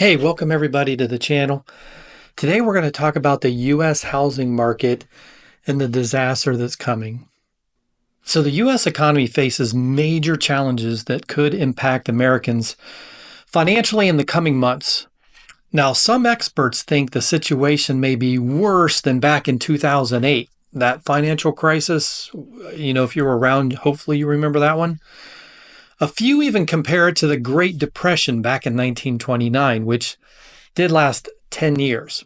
Hey, welcome everybody to the channel. Today we're going to talk about the U.S. housing market and the disaster that's coming. So the U.S. economy faces major challenges that could impact Americans financially in the coming months. Now, some experts think the situation may be worse than back in 2008. That financial crisis, if you were around, hopefully you remember that one. A few even compare it to the Great Depression back in 1929, which did last 10 years.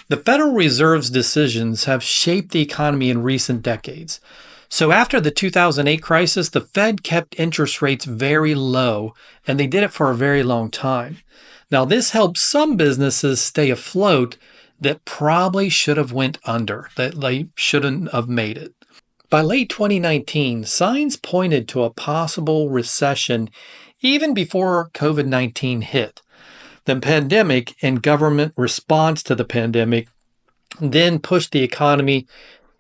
The Federal Reserve's decisions have shaped the economy in recent decades. So after the 2008 crisis, the Fed kept interest rates very low, and they did it for a very long time. Now, this helped some businesses stay afloat that probably should have went under, that they shouldn't have made it. By late 2019, signs pointed to a possible recession even before COVID-19 hit. The pandemic and government response to the pandemic then pushed the economy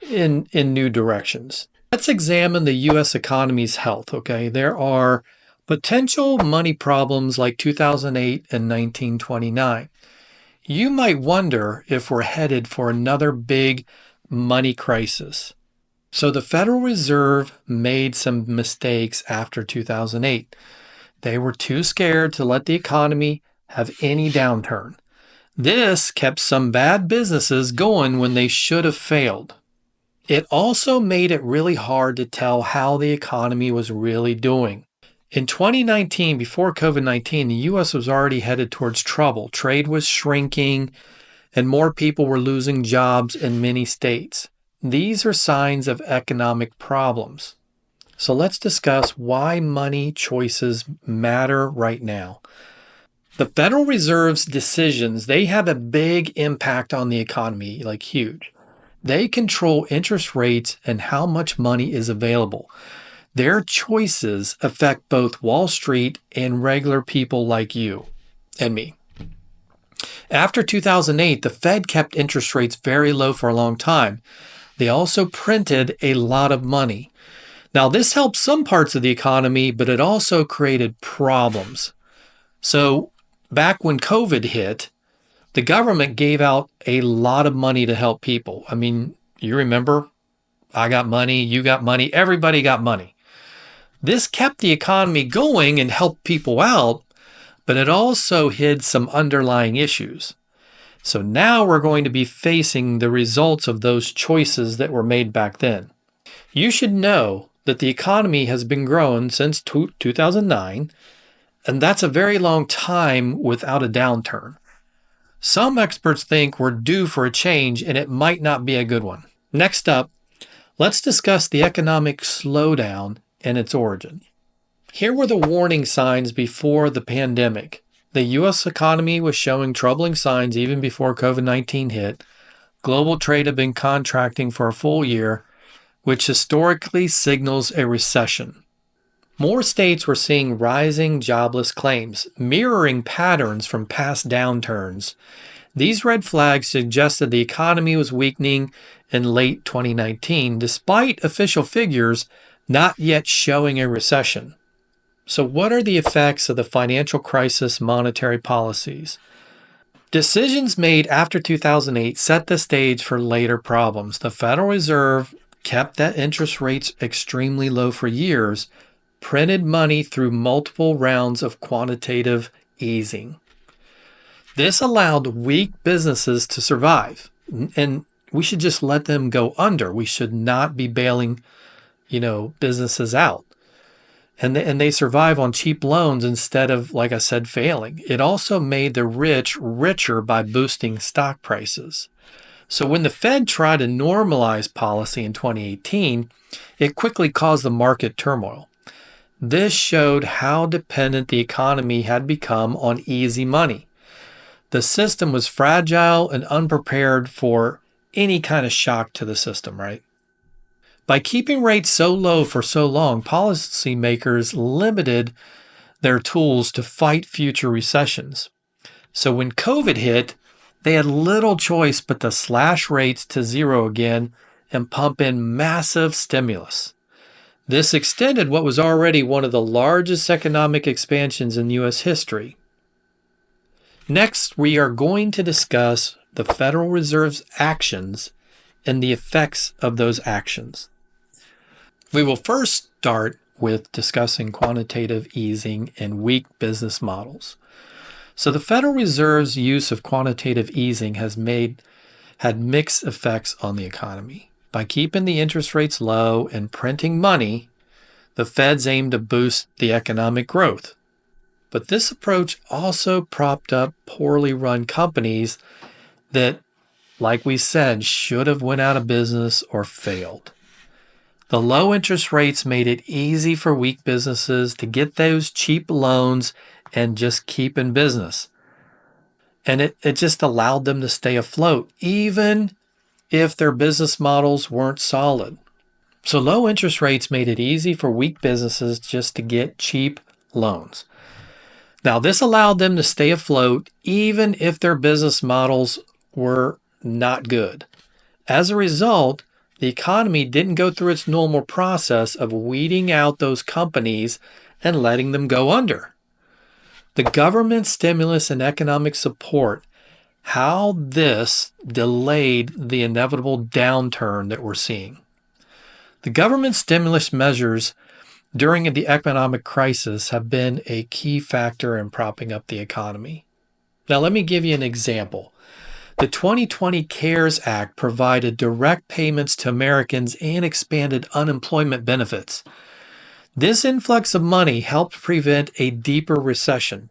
in new directions. Let's examine the U.S. economy's health, okay? There are potential money problems like 2008 and 1929. You might wonder if we're headed for another big money crisis. So the Federal Reserve made some mistakes after 2008. They were too scared to let the economy have any downturn. This kept some bad businesses going when they should have failed. It also made it really hard to tell how the economy was really doing. In 2019, before COVID-19, the U.S. was already headed towards trouble. Trade was shrinking, and more people were losing jobs in many states. These are signs of economic problems. So let's discuss why money choices matter right now. The Federal Reserve's decisions, they have a big impact on the economy, like huge. They control interest rates and how much money is available. Their choices affect both Wall Street and regular people like you and me. After 2008, the Fed kept interest rates very low for a long time. They also printed a lot of money. Now, this helped some parts of the economy, but it also created problems. So, back when COVID hit, the government gave out a lot of money to help people. I mean, you remember, I got money, you got money, everybody got money. This kept the economy going and helped people out, but it also hid some underlying issues. So now we're going to be facing the results of those choices that were made back then. You should know that the economy has been growing since 2009, and that's a very long time without a downturn. Some experts think we're due for a change, and it might not be a good one. Next up, let's discuss the economic slowdown and its origin. Here were the warning signs before the pandemic. The U.S. economy was showing troubling signs even before COVID-19 hit. Global trade had been contracting for a full year, which historically signals a recession. More states were seeing rising jobless claims, mirroring patterns from past downturns. These red flags suggested the economy was weakening in late 2019, despite official figures not yet showing a recession. So what are the effects of the financial crisis monetary policies? Decisions made after 2008 set the stage for later problems. The Federal Reserve kept that interest rates extremely low for years, printed money through multiple rounds of quantitative easing. This allowed weak businesses to survive, and we should just let them go under. We should not be bailing, businesses out. And they survive on cheap loans instead of, like I said, failing. It also made the rich richer by boosting stock prices. So when the Fed tried to normalize policy in 2018, it quickly caused the market turmoil. This showed how dependent the economy had become on easy money. The system was fragile and unprepared for any kind of shock to the system, right? By keeping rates so low for so long, policymakers limited their tools to fight future recessions. So when COVID hit, they had little choice but to slash rates to zero again and pump in massive stimulus. This extended what was already one of the largest economic expansions in U.S. history. Next, we are going to discuss the Federal Reserve's actions and the effects of those actions. We will first start with discussing quantitative easing and weak business models. So the Federal Reserve's use of quantitative easing had mixed effects on the economy. By keeping the interest rates low and printing money, the Feds aimed to boost the economic growth. But this approach also propped up poorly run companies that, like we said, should have went out of business or failed. The low interest rates made it easy for weak businesses to get those cheap loans and just keep in business. And it just allowed them to stay afloat, even if their business models weren't solid. So low interest rates made it easy for weak businesses just to get cheap loans. Now, this allowed them to stay afloat, even if their business models were not good. As a result, the economy didn't go through its normal process of weeding out those companies and letting them go under. The government stimulus and economic support, how this delayed the inevitable downturn that we're seeing. The government stimulus measures during the economic crisis have been a key factor in propping up the economy. Now, let me give you an example. The 2020 CARES Act provided direct payments to Americans and expanded unemployment benefits. This influx of money helped prevent a deeper recession.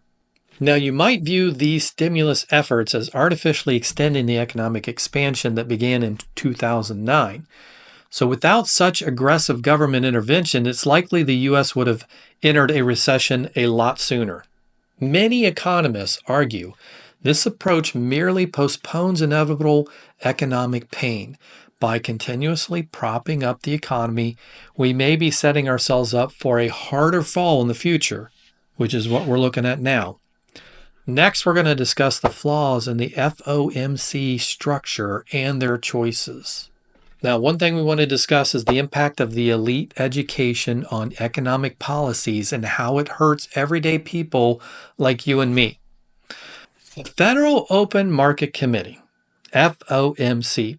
Now, you might view these stimulus efforts as artificially extending the economic expansion that began in 2009. So without such aggressive government intervention, it's likely the U.S. would have entered a recession a lot sooner. Many economists argue this approach merely postpones inevitable economic pain. By continuously propping up the economy, we may be setting ourselves up for a harder fall in the future, which is what we're looking at now. Next, we're going to discuss the flaws in the FOMC structure and their choices. Now, one thing we want to discuss is the impact of the elite education on economic policies and how it hurts everyday people like you and me. The Federal Open Market Committee, FOMC.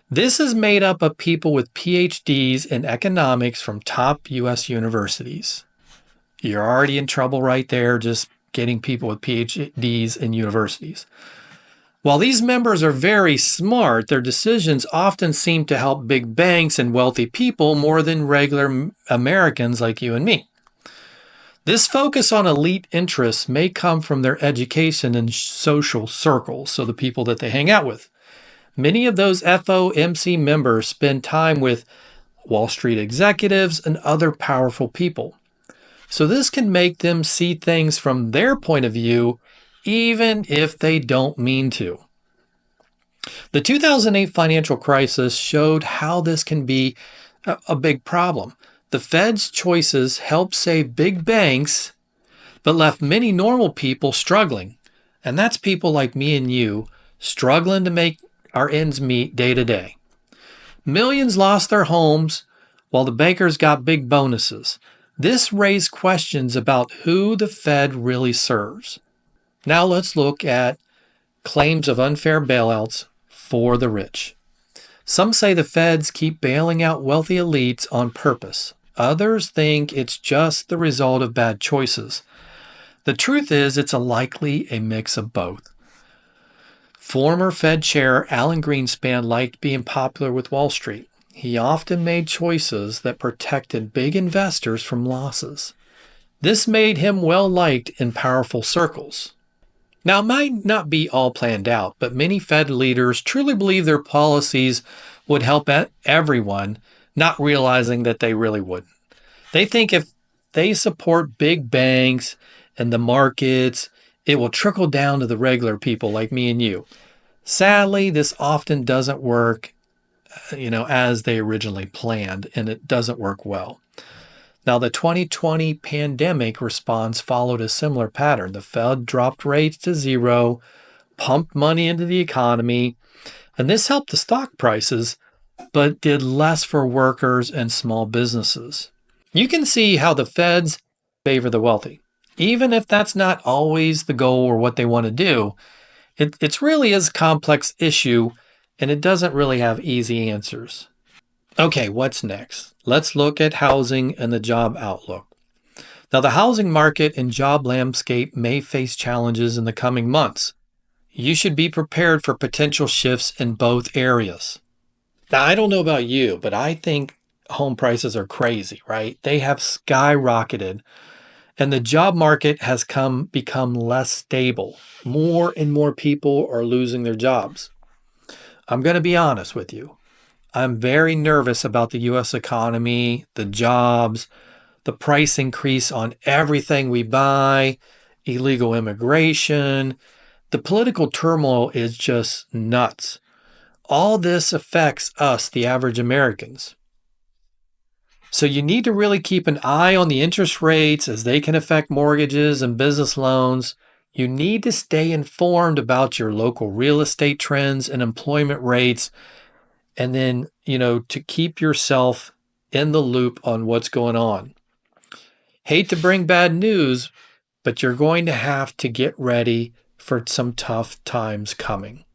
This is made up of people with PhDs in economics from top U.S. universities. You're already in trouble right there just getting people with PhDs in universities. While these members are very smart, their decisions often seem to help big banks and wealthy people more than regular Americans like you and me. This focus on elite interests may come from their education and social circles, so the people that they hang out with. Many of those FOMC members spend time with Wall Street executives and other powerful people. So this can make them see things from their point of view, even if they don't mean to. The 2008 financial crisis showed how this can be a big problem. The Fed's choices helped save big banks, but left many normal people struggling. And that's people like me and you, struggling to make our ends meet day to day. Millions lost their homes while the bankers got big bonuses. This raised questions about who the Fed really serves. Now let's look at claims of unfair bailouts for the rich. Some say the Feds keep bailing out wealthy elites on purpose. Others think it's just the result of bad choices. The truth is, it's likely a mix of both. Former Fed Chair Alan Greenspan liked being popular with Wall Street. He often made choices that protected big investors from losses. This made him well-liked in powerful circles. Now, it might not be all planned out, but many Fed leaders truly believe their policies would help everyone, not realizing that they really wouldn't. They think if they support big banks and the markets, it will trickle down to the regular people like me and you. Sadly, this often doesn't work, as they originally planned, and it doesn't work well. Now, the 2020 pandemic response followed a similar pattern. The Fed dropped rates to zero, pumped money into the economy, and this helped the stock prices, but did less for workers and small businesses. You can see how the Feds favor the wealthy. Even if that's not always the goal or what they want to do, it's really is a complex issue and it doesn't really have easy answers. Okay, what's next? Let's look at housing and the job outlook. Now, the housing market and job landscape may face challenges in the coming months. You should be prepared for potential shifts in both areas. Now, I don't know about you, but I think home prices are crazy, right? They have skyrocketed and the job market has become less stable. More and more people are losing their jobs. I'm going to be honest with you. I'm very nervous about the US economy, the jobs, the price increase on everything we buy, illegal immigration. The political turmoil is just nuts. All this affects us, the average Americans. So you need to really keep an eye on the interest rates as they can affect mortgages and business loans. You need to stay informed about your local real estate trends and employment rates. And then, to keep yourself in the loop on what's going on. Hate to bring bad news, but you're going to have to get ready for some tough times coming.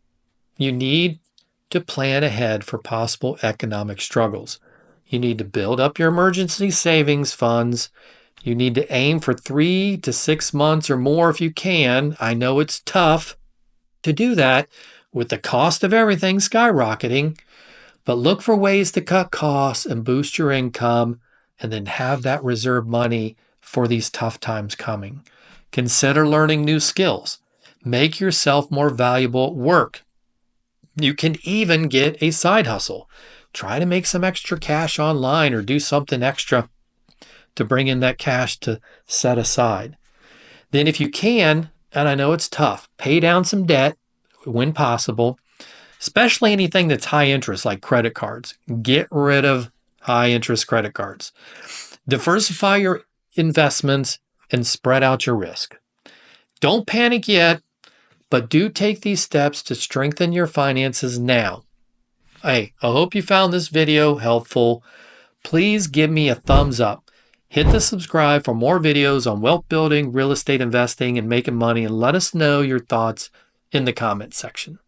You need to plan ahead for possible economic struggles. You need to build up your emergency savings funds. You need to aim for 3 to 6 months or more if you can. I know it's tough to do that with the cost of everything skyrocketing, but look for ways to cut costs and boost your income and then have that reserve money for these tough times coming. Consider learning new skills. Make yourself more valuable at work. You can even get a side hustle. Try to make some extra cash online or do something extra to bring in that cash to set aside. Then if you can, and I know it's tough, pay down some debt when possible, especially anything that's high interest like credit cards. Get rid of high interest credit cards. Diversify your investments and spread out your risk. Don't panic yet, but do take these steps to strengthen your finances now. Hey, I hope you found this video helpful. Please give me a thumbs up. Hit the subscribe for more videos on wealth building, real estate investing, and making money, and let us know your thoughts in the comment section.